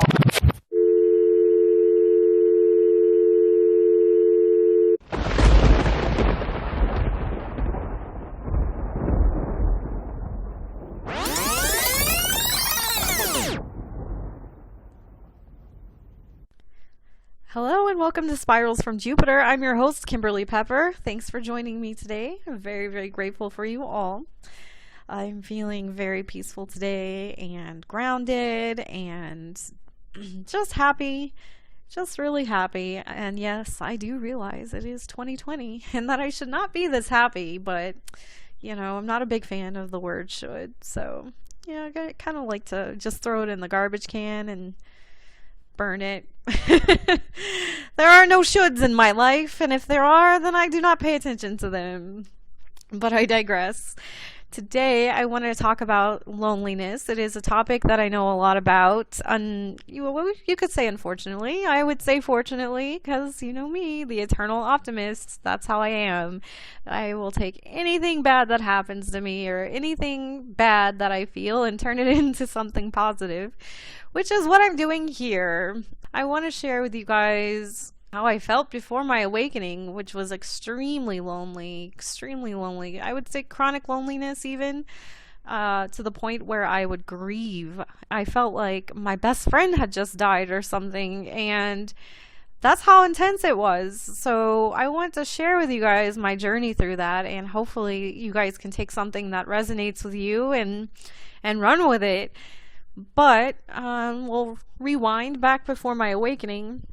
Hello and welcome to Spirals from Jupiter. I'm your host, Kimberly Pepper. Thanks for joining me today. I'm very, very grateful for you all. I'm feeling very peaceful today and grounded and just happy, just really happy. And yes, I do realize it is 2020 and that I should not be this happy, but you know, I'm not a big fan of the word should. So yeah, I kind of like to just throw it in the garbage can and burn it. There are no shoulds in my life, and if there are, then I do not pay attention to them. But I digress. Today I want to talk about loneliness. It is a topic that I know a lot about. You could say unfortunately. I would say fortunately, because you know me, the eternal optimist. That's how I am. I will take anything bad that happens to me or anything bad that I feel and turn it into something positive, which is what I'm doing here. I want to share with you guys how I felt before my awakening, which was extremely lonely, extremely lonely. I would say chronic loneliness even, to the point where I would grieve. I felt like my best friend had just died or something, and that's how intense it was. So I want to share with you guys my journey through that, and hopefully you guys can take something that resonates with you and run with it. But we'll rewind back before my awakening.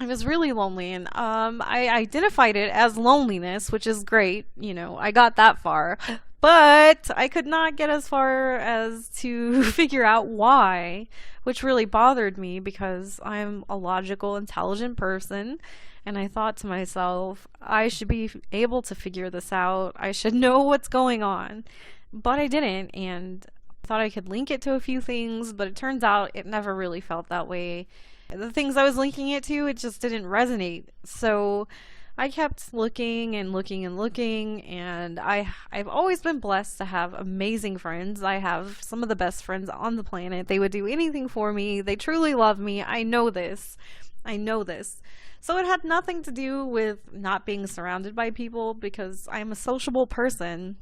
I was really lonely, and I identified it as loneliness, which is great. You know, I got that far, but I could not get as far as to figure out why, which really bothered me because I'm a logical, intelligent person. And I thought to myself, I should be able to figure this out. I should know what's going on, but I didn't. And thought I could link it to a few things, but it turns out it never really felt that way. The things I was linking it to, it just didn't resonate. So I kept looking and looking and looking, and I've always been blessed to have amazing friends. I have some of the best friends on the planet. They would do anything for me. They truly love me. I know this. I know this. So it had nothing to do with not being surrounded by people, because I'm a sociable person.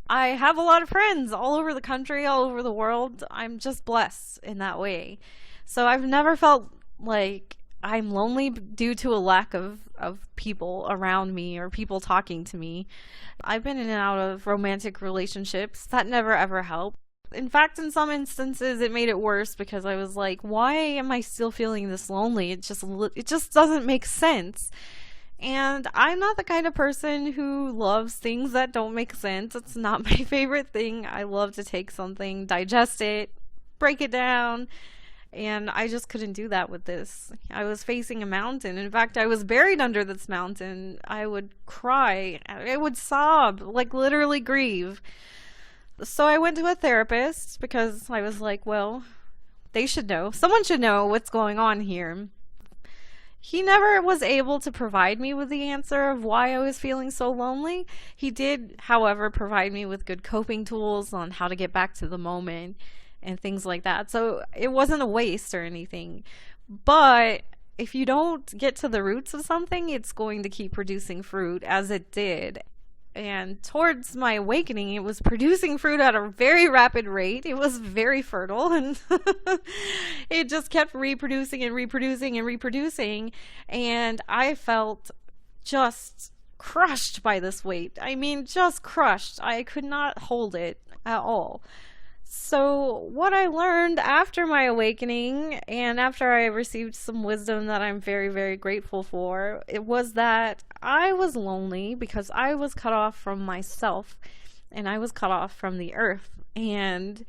I have a lot of friends all over the country, all over the world. I'm just blessed in that way. So I've never felt like I'm lonely due to a lack of people around me or people talking to me. I've been in and out of romantic relationships. That never ever helped. In fact, in some instances, it made it worse because I was like, why am I still feeling this lonely? It just doesn't make sense. And I'm not the kind of person who loves things that don't make sense. It's not my favorite thing. I love to take something, digest it, break it down, and I just couldn't do that with this. I was facing a mountain. In fact, I was buried under this mountain. I would cry. I would sob, like literally grieve. So I went to a therapist because I was like, well, they should know. Someone should know what's going on here. He never was able to provide me with the answer of why I was feeling so lonely. He did, however, provide me with good coping tools on how to get back to the moment and things like that. So it wasn't a waste or anything. But if you don't get to the roots of something, it's going to keep producing fruit, as it did. And towards my awakening, it was producing fruit at a very rapid rate. It was very fertile, and it just kept reproducing and reproducing and reproducing. And I felt just crushed by this weight. I mean, just crushed. I could not hold it at all. So what I learned after my awakening, and after I received some wisdom that I'm very, very grateful for, it was that I was lonely because I was cut off from myself, and I was cut off from the earth. And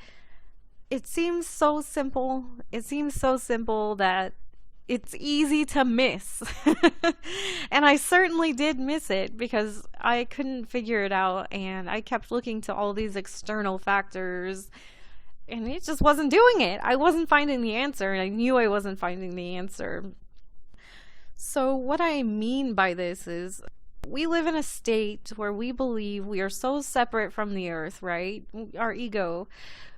it seems so simple. It seems so simple that it's easy to miss. And I certainly did miss it because I couldn't figure it out, and I kept looking to all these external factors, and it just wasn't doing it. I wasn't finding the answer, and I knew I wasn't finding the answer. So what I mean by this is We live in a state where we believe we are so separate from the earth, right? Our ego.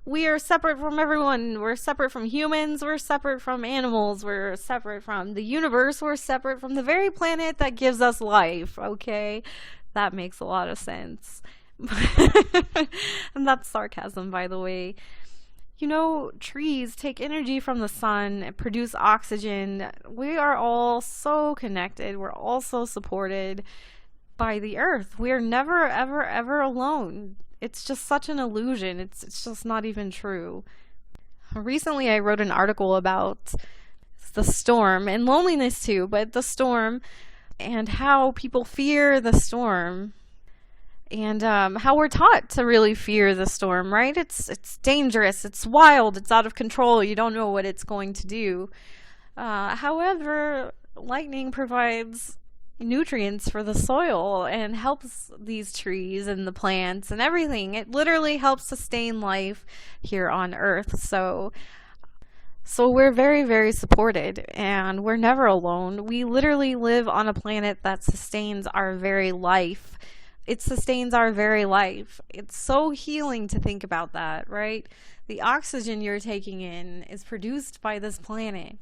We are separate from everyone. We're separate from humans. We're separate from animals. We're separate from the universe. We're separate from the very planet that gives us life, okay? That makes a lot of sense. And that's sarcasm, by the way. You know, trees take energy from the sun and produce oxygen. We are all so connected. We're all so supported by the earth. We are never, ever, ever alone. It's just such an illusion. It's just not even true. Recently, I wrote an article about the storm and loneliness too, but the storm and how people fear the storm. And how we're taught to really fear the storm, right? It's dangerous, it's wild, it's out of control, you don't know what it's going to do. However, lightning provides nutrients for the soil and helps these trees and the plants and everything. It literally helps sustain life here on Earth. So we're very, very supported, and we're never alone. We literally live on a planet that sustains our very life. It sustains our very life. It's so healing to think about that, right? The oxygen you're taking in is produced by this planet.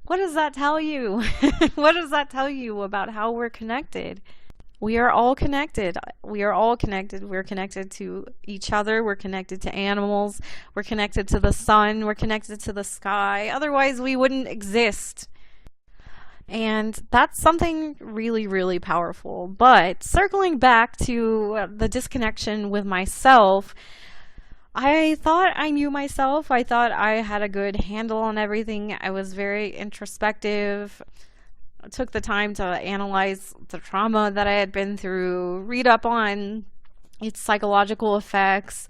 What does that tell you? What does that tell you about how we're connected? We are all connected. We are all connected. We're connected to each other. We're connected to animals. We're connected to the sun. We're connected to the sky. Otherwise, we wouldn't exist. And that's something really, really powerful. But circling back to the disconnection with myself, I thought I knew myself. I thought I had a good handle on everything. I was very introspective. I took the time to analyze the trauma that I had been through, read up on its psychological effects.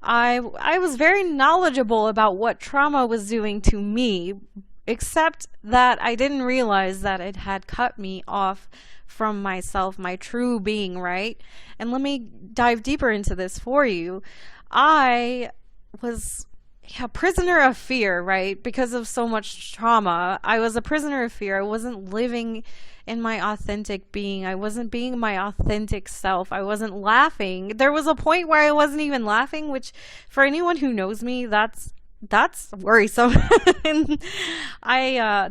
I was very knowledgeable about what trauma was doing to me, except that I didn't realize that it had cut me off from myself, my true being, right? And let me dive deeper into this for you. I was a prisoner of fear, right? Because of so much trauma. I was a prisoner of fear. I wasn't living in my authentic being. I wasn't being my authentic self. I wasn't laughing. There was a point where I wasn't even laughing, which for anyone who knows me, that's worrisome. And I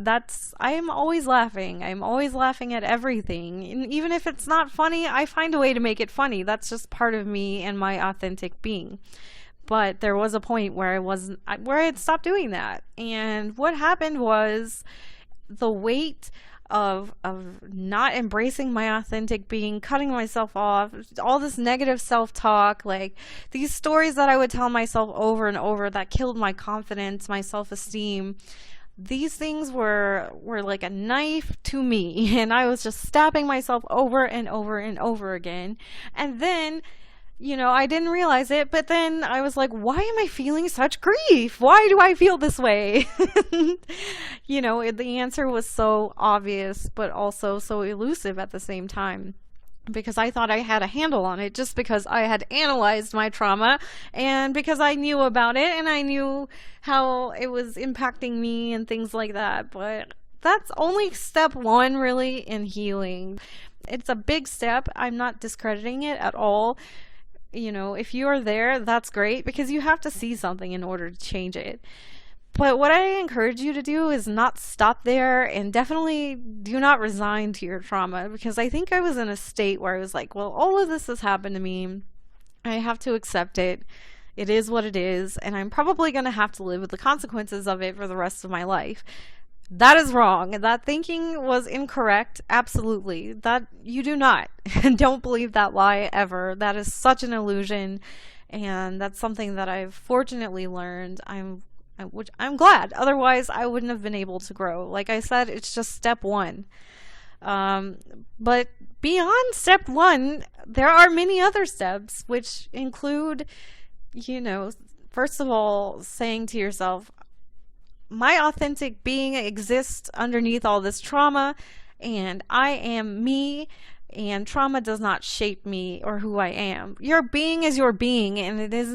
am always laughing. I'm always laughing at everything. And even if it's not funny, I find a way to make it funny. That's just part of me and my authentic being. But there was a point where I had stopped doing that. And what happened was the weight of not embracing my authentic being, cutting myself off, all this negative self-talk, like these stories that I would tell myself over and over that killed my confidence, my self-esteem. These things were like a knife to me, and I was just stabbing myself over and over and over again. And then, you know, I didn't realize it, but then I was like, why am I feeling such grief? Why do I feel this way? You know, the answer was so obvious, but also so elusive at the same time. Because I thought I had a handle on it, just because I had analyzed my trauma and because I knew about it and I knew how it was impacting me and things like that. But that's only step one, really, in healing. It's a big step. I'm not discrediting it at all. You know, if you are there, that's great, because you have to see something in order to change it. But what I encourage you to do is not stop there, and definitely do not resign to your trauma, because I think I was in a state where I was like, well, all of this has happened to me. I have to accept it. It is what it is, and I'm probably going to have to live with the consequences of it for the rest of my life. That is wrong. That thinking was incorrect. Absolutely. That you do not. Don't believe that lie ever. That is such an illusion, and that's something that I've fortunately learned. Which I'm glad. Otherwise, I wouldn't have been able to grow. Like I said, it's just step one. But beyond step one, there are many other steps, which include, you know, first of all, saying to yourself, my authentic being exists underneath all this trauma, and I am me, and trauma does not shape me or who I am. Your being is your being, and it does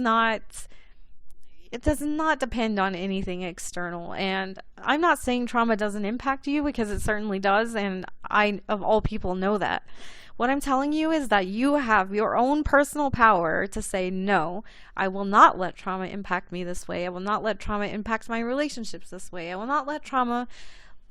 not depend on anything external. And I'm not saying trauma doesn't impact you, because it certainly does, and I, of all people, know that. What I'm telling you is that you have your own personal power to say, no, I will not let trauma impact me this way. I will not let trauma impact my relationships this way. I will not let trauma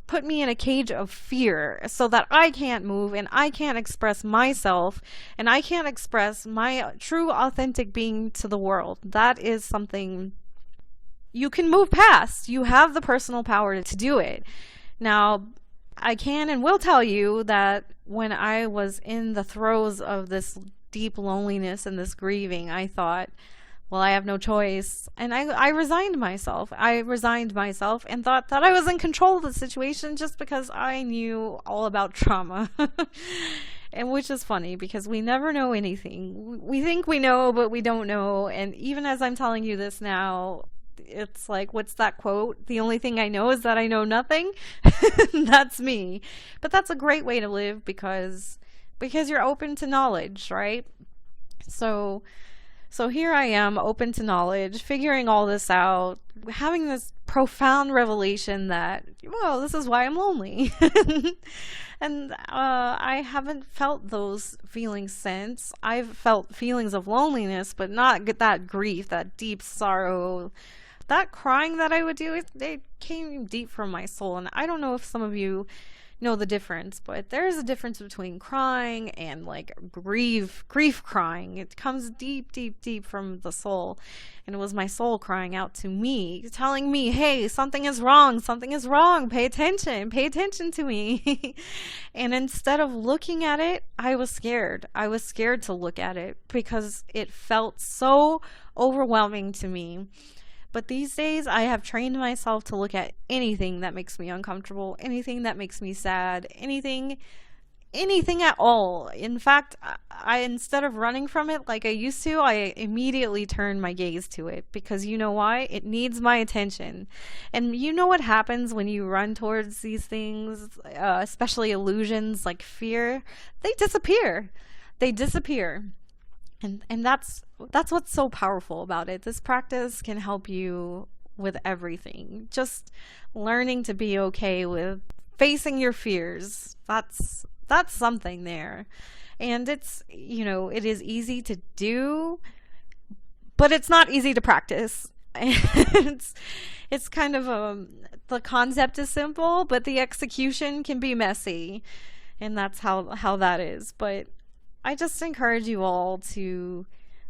put me in a cage of fear so that I can't move and I can't express myself and I can't express my true authentic being to the world. That is something you can move past. You have the personal power to do it. Now, I can and will tell you that when I was in the throes of this deep loneliness and this grieving, I thought, well, I have no choice. And I resigned myself. I resigned myself and thought that I was in control of the situation just because I knew all about trauma. And which is funny because we never know anything. We think we know, but we don't know. And even as I'm telling you this now, it's like, what's that quote? The only thing I know is that I know nothing. That's me. But that's a great way to live because you're open to knowledge, right? So here I am, open to knowledge, figuring all this out, having this profound revelation that, well, this is why I'm lonely. And I haven't felt those feelings since. I've felt feelings of loneliness, but not that grief, that deep sorrow. That crying that I would do, it came deep from my soul. And I don't know if some of you know the difference, but there is a difference between crying and like grief crying. It comes deep, deep, deep from the soul. And it was my soul crying out to me, telling me, hey, something is wrong, pay attention to me. And instead of looking at it, I was scared to look at it because it felt so overwhelming to me. But these days, I have trained myself to look at anything that makes me uncomfortable, anything that makes me sad, anything at all. In fact, I instead of running from it like I used to, I immediately turn my gaze to it because you know why? It needs my attention. And you know what happens when you run towards these things, especially illusions like fear? They disappear. And that's what's so powerful about it. This practice can help you with everything. Just learning to be okay with facing your fears. That's something there. And it's, it is easy to do, but it's not easy to practice. It's kind of the concept is simple, but the execution can be messy. And that's how that is. But I just encourage you all to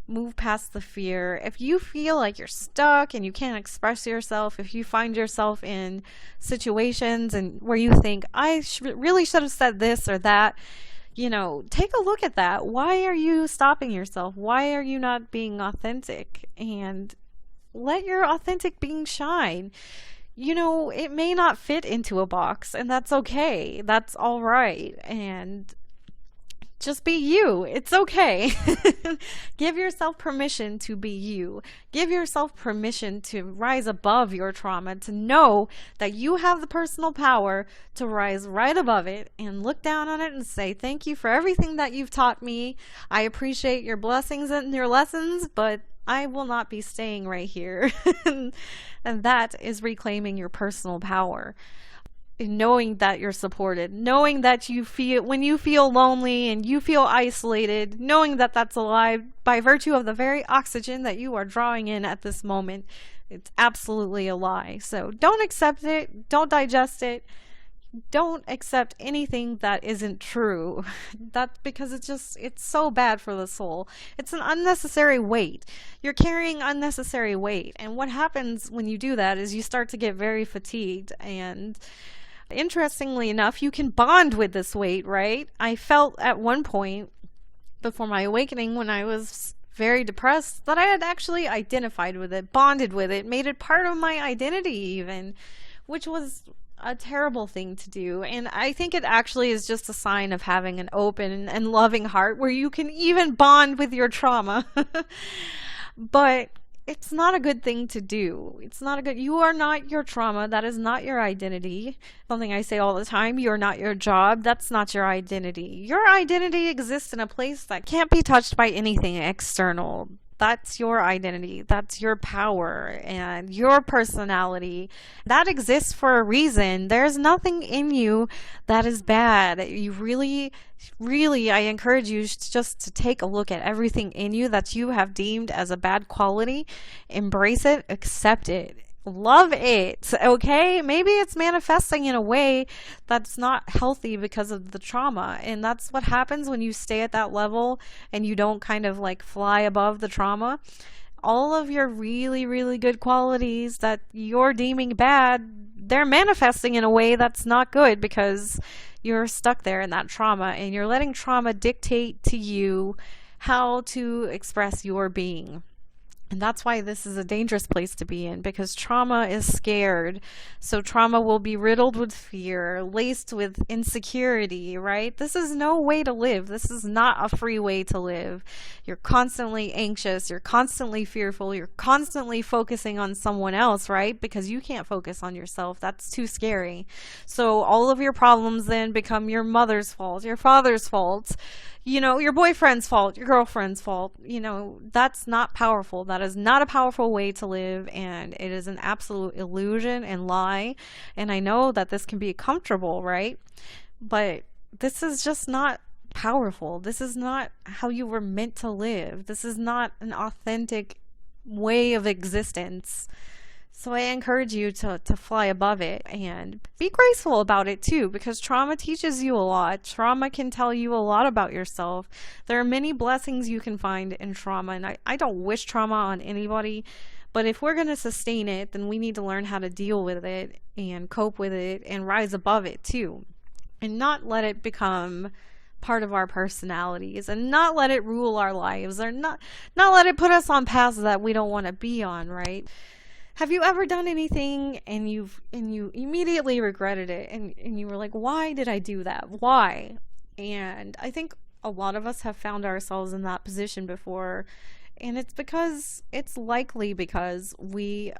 move past the fear. If you feel like you're stuck and you can't express yourself, if you find yourself in situations and where you think, I really should have said this or that, take a look at that. Why are you stopping yourself? Why are you not being authentic? And let your authentic being shine. It may not fit into a box, and that's okay. That's all right. And just be you. It's okay. Give yourself permission to be you. Give yourself permission to rise above your trauma, to know that you have the personal power to rise right above it and look down on it and say, thank you for everything that you've taught me. I appreciate your blessings and your lessons, but I will not be staying right here. And that is reclaiming your personal power. Knowing that you're supported, knowing that when you feel lonely and you feel isolated, knowing that that's a lie by virtue of the very oxygen that you are drawing in at this moment. It's absolutely a lie. So don't accept it. Don't digest it. Don't accept anything that isn't true. That's because it's so bad for the soul. It's an unnecessary weight. You're carrying unnecessary weight. And what happens when you do that is you start to get very fatigued. And interestingly enough, you can bond with this weight, right? I felt at one point before my awakening when I was very depressed that I had actually identified with it, bonded with it, made it part of my identity even, which was a terrible thing to do. And I think it actually is just a sign of having an open and loving heart where you can even bond with your trauma. But it's not a good thing to do. You are not your trauma. That is not your identity. Something I say all the time, you're not your job. That's not your identity. Your identity exists in a place that can't be touched by anything external. That's your identity. That's your power and your personality. That exists for a reason. There's nothing in you that is bad. You really, really, I encourage you just to take a look at everything in you that you have deemed as a bad quality. Embrace it, accept it. Love it, okay? Maybe it's manifesting in a way that's not healthy because of the trauma. And that's what happens when you stay at that level and you don't kind of like fly above the trauma. All of your really, really good qualities that you're deeming bad, they're manifesting in a way that's not good because you're stuck there in that trauma and you're letting trauma dictate to you how to express your being. And that's why this is a dangerous place to be in, because trauma is scared. So trauma will be riddled with fear, laced with insecurity, right? This is no way to live. This is not a free way to live. You're constantly anxious. You're constantly fearful. You're constantly focusing on someone else, right? Because you can't focus on yourself. That's too scary. So all of your problems then become your mother's fault, your father's fault, your boyfriend's fault, your girlfriend's fault. That's not powerful. That is not a powerful way to live, and it is an absolute illusion and lie. And I know that this can be comfortable, right? But this is just not powerful. This is not how you were meant to live. This is not an authentic way of existence. So I encourage you to fly above it and be graceful about it too, because trauma teaches you a lot. Trauma can tell you a lot about yourself. There are many blessings you can find in trauma, and I don't wish trauma on anybody, but if we're going to sustain it, then we need to learn how to deal with it and cope with it and rise above it too, and not let it become part of our personalities, and not let it rule our lives, or not let it put us on paths that we don't want to be on, right? Have you ever done anything and you immediately regretted it, and you were like, why did I do that? Why? And I think a lot of us have found ourselves in that position before, and it's likely because we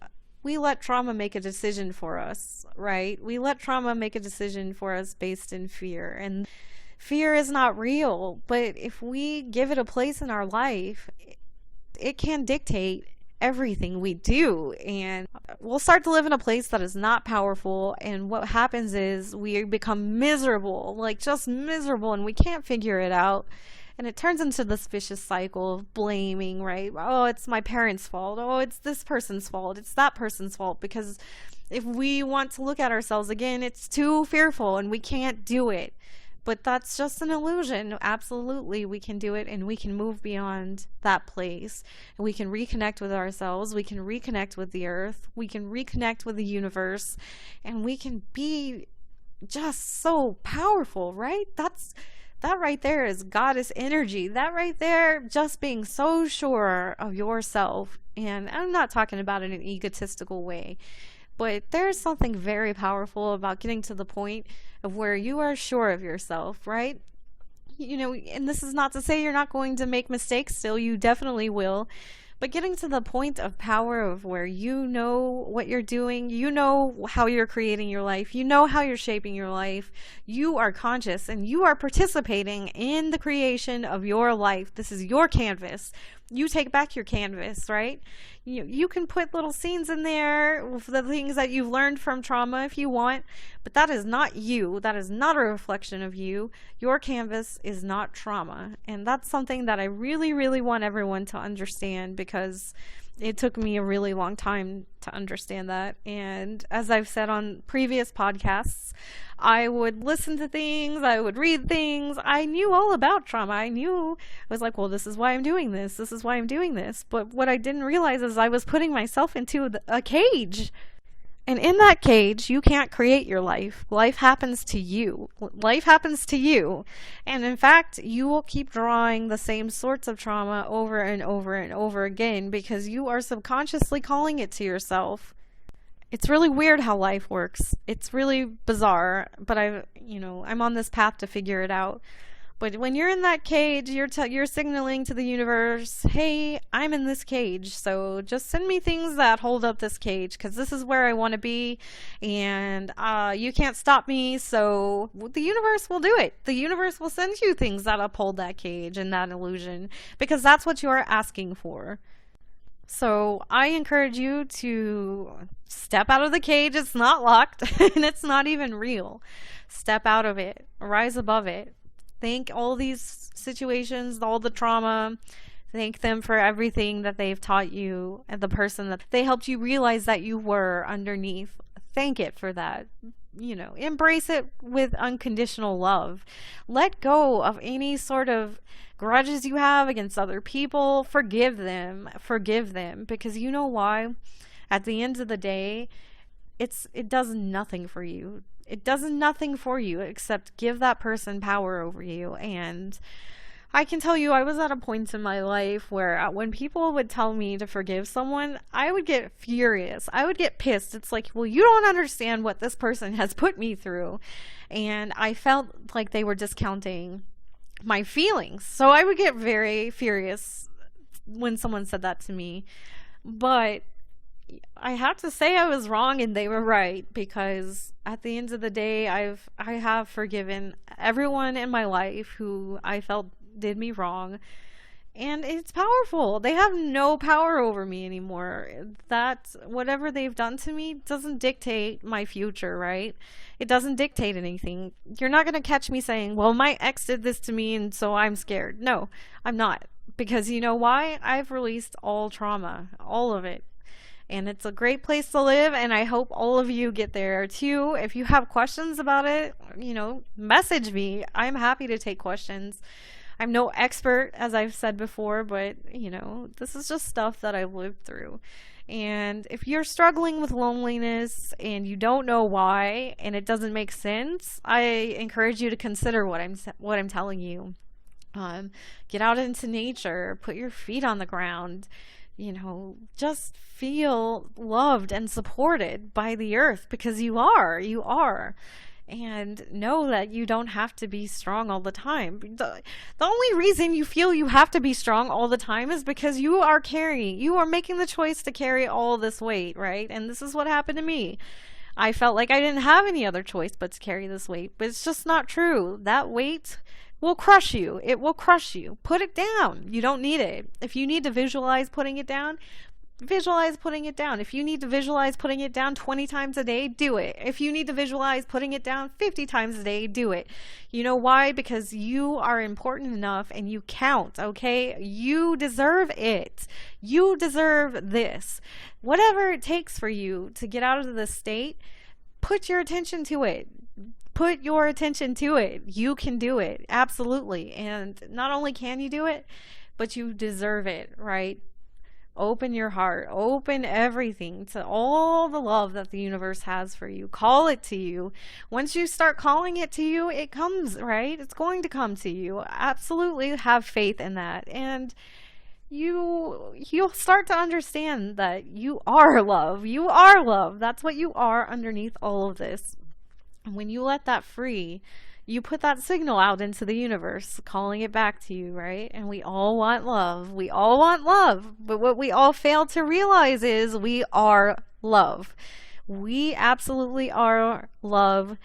let trauma make a decision for us, right? We let trauma make a decision for us based in fear, and fear is not real, but if we give it a place in our life, it can dictate everything we do, and we'll start to live in a place that is not powerful. And what happens is we become miserable, like just miserable, and we can't figure it out, and it turns into this vicious cycle of blaming, right? Oh, it's my parents' fault. Oh, it's this person's fault. It's that person's fault. Because if we want to look at ourselves again, it's too fearful and we can't do it. But that's just an illusion. Absolutely, we can do it, and we can move beyond that place. And we can reconnect with ourselves. We can reconnect with the earth. We can reconnect with the universe. And we can be just so powerful, right? That right there is goddess energy. That right there, just being so sure of yourself. And I'm not talking about it in an egotistical way, but there's something very powerful about getting to the point of where you are sure of yourself, right? And this is not to say you're not going to make mistakes still. You definitely will. But getting to the point of power of where you know what you're doing, you know how you're creating your life, you know how you're shaping your life, you are conscious and you are participating in the creation of your life. This is your canvas. You take back your canvas, right? You can put little scenes in there with the things that you've learned from trauma if you want, but that is not you. That is not a reflection of you. Your canvas is not trauma. And that's something that I really, really want everyone to understand, because it took me a really long time to understand that. And as I've said on previous podcasts, I would listen to things, I would read things. I knew all about trauma. I was like, well, this is why I'm doing this. This is why I'm doing this. But what I didn't realize is I was putting myself into a cage. And in that cage, you can't create your life. Life happens to you. Life happens to you. And in fact, you will keep drawing the same sorts of trauma over and over and over again, because you are subconsciously calling it to yourself. It's really weird how life works. It's really bizarre, but I'm on this path to figure it out. But when you're in that cage, you're signaling to the universe, hey, I'm in this cage, so just send me things that hold up this cage, because this is where I want to be, and you can't stop me, so the universe will do it. The universe will send you things that uphold that cage and that illusion, because that's what you are asking for. So I encourage you to step out of the cage. It's not locked and it's not even real. Step out of it, rise above it. Thank all these situations, all the trauma. Thank them for everything that they've taught you and the person that they helped you realize that you were underneath. Thank it for that. Embrace it with unconditional love. Let go of any sort of grudges you have against other people. Forgive them. Forgive them. Because you know why? At the end of the day, it does nothing for you. It does nothing for you except give that person power over you. And I can tell you, I was at a point in my life where when people would tell me to forgive someone, I would get furious. I would get pissed. It's like, well, you don't understand what this person has put me through. And I felt like they were discounting my feelings. So I would get very furious when someone said that to me. But I have to say I was wrong and they were right, because at the end of the day, I have forgiven everyone in my life who I felt did me wrong, and it's powerful. They have no power over me anymore. That whatever they've done to me doesn't dictate my future, right? It doesn't dictate anything. You're not going to catch me saying, well, my ex did this to me and so I'm scared. No, I'm not, because you know why? I've released all trauma, all of it. And it's a great place to live, and I hope all of you get there too. If you have questions about it, message me. I'm happy to take questions. I'm no expert, as I've said before, but this is just stuff that I've lived through. And if you're struggling with loneliness and you don't know why and it doesn't make sense, I encourage you to consider what I'm telling you. Get out into nature, put your feet on the ground. Just feel loved and supported by the earth, because you are. And know that you don't have to be strong all the time. The only reason you feel you have to be strong all the time is because you are making the choice to carry all this weight, right? And this is what happened to me. I felt like I didn't have any other choice but to carry this weight, but it's just not true. That weight will crush you. It will crush you. Put it down. You don't need it. If you need to visualize putting it down, visualize putting it down. If you need to visualize putting it down 20 times a day, do it. If you need to visualize putting it down 50 times a day, do it. You know why? Because you are important enough and you count, okay? You deserve it. You deserve this. Whatever it takes for you to get out of this state, put your attention to it. Put your attention to it. You can do it. Absolutely. And not only can you do it, but you deserve it, right? Open your heart. Open everything to all the love that the universe has for you. Call it to you. Once you start calling it to you, it comes, right? It's going to come to you. Absolutely have faith in that. And you'll start to understand that you are love. You are love. That's what you are underneath all of this. When you let that free, you put that signal out into the universe, calling it back to you, right? And we all want love. We all want love. But what we all fail to realize is we are love. We absolutely are love.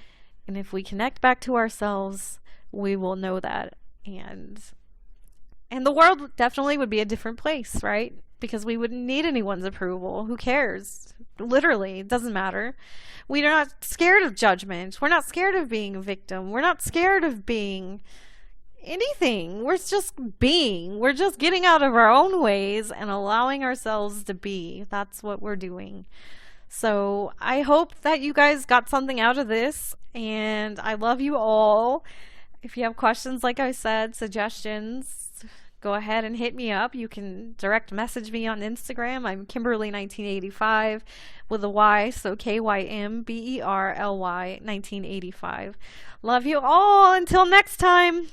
And if we connect back to ourselves, we will know that. And the world definitely would be a different place, right? Because we wouldn't need anyone's approval. Who cares? Literally, it doesn't matter. We're not scared of judgment. We're not scared of being a victim. We're not scared of being anything. We're just being. We're just getting out of our own ways and allowing ourselves to be. That's what we're doing. So I hope that you guys got something out of this, and I love you all. If you have questions, like I said, suggestions, go ahead and hit me up. You can direct message me on Instagram. I'm Kimberly1985 with a Y, so KYMBERLY 1985. Love you all. Until next time.